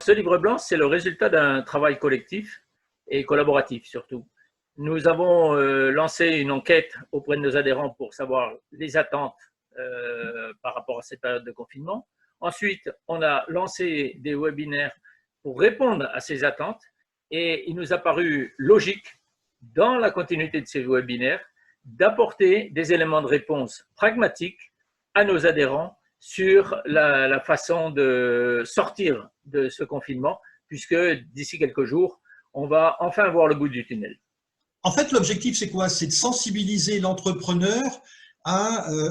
Ce livre blanc, c'est le résultat d'un travail collectif et collaboratif surtout. Nous avons lancé une enquête auprès de nos adhérents pour savoir les attentes par rapport à cette période de confinement. Ensuite, on a lancé des webinaires pour répondre à ces attentes et il nous a paru logique, dans la continuité de ces webinaires, d'apporter des éléments de réponse pragmatiques à nos adhérents sur la façon de sortir de ce confinement, puisque d'ici quelques jours, on va enfin voir le bout du tunnel. En fait, l'objectif, c'est quoi? C'est de sensibiliser l'entrepreneur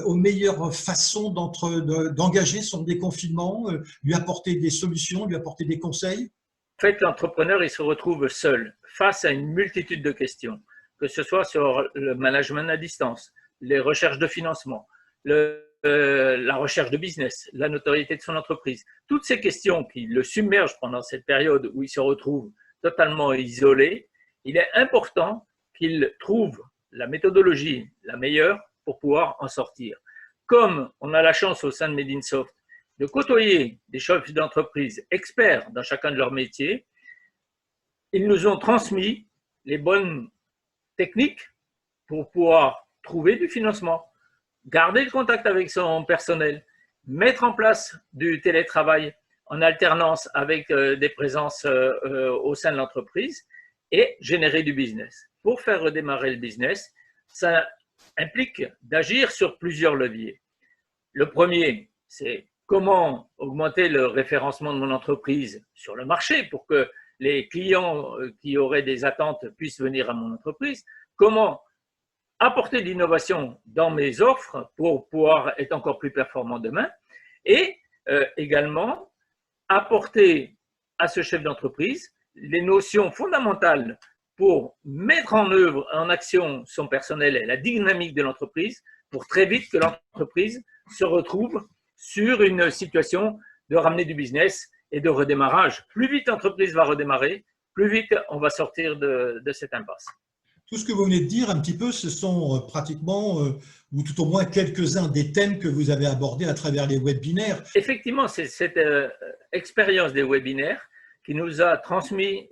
aux meilleures façons d'engager son déconfinement, lui apporter des solutions, lui apporter des conseils. En fait, l'entrepreneur, il se retrouve seul face à une multitude de questions, que ce soit sur le management à distance, les recherches de financement, la recherche de business, la notoriété de son entreprise. Toutes ces questions qui le submergent pendant cette période où il se retrouve totalement isolé, il est important qu'il trouve la méthodologie la meilleure pour pouvoir en sortir. Comme on a la chance au sein de Made in Soft de côtoyer des chefs d'entreprise experts dans chacun de leurs métiers, ils nous ont transmis les bonnes techniques pour pouvoir trouver du financement, garder le contact avec son personnel, mettre en place du télétravail en alternance avec des présences au sein de l'entreprise et générer du business. Pour faire redémarrer le business, ça implique d'agir sur plusieurs leviers. Le premier, c'est comment augmenter le référencement de mon entreprise sur le marché pour que les clients qui auraient des attentes puissent venir à mon entreprise. Comment apporter de l'innovation dans mes offres pour pouvoir être encore plus performant demain. Et également, apporter à ce chef d'entreprise les notions fondamentales pour mettre en œuvre, en action son personnel et la dynamique de l'entreprise pour très vite que l'entreprise se retrouve sur une situation de ramener du business et de redémarrage. Plus vite l'entreprise va redémarrer, plus vite on va sortir de cette impasse. Tout ce que vous venez de dire un petit peu, ce sont pratiquement, ou tout au moins quelques-uns des thèmes que vous avez abordés à travers les webinaires. Effectivement, c'est cette expérience des webinaires qui nous a transmis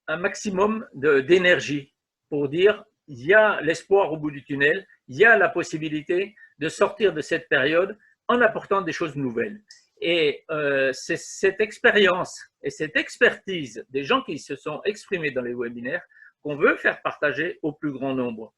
un maximum d'énergie pour dire il y a l'espoir au bout du tunnel, il y a la possibilité de sortir de cette période en apportant des choses nouvelles. Et c'est cette expérience et cette expertise des gens qui se sont exprimés dans les webinaires qu'on veut faire partager au plus grand nombre.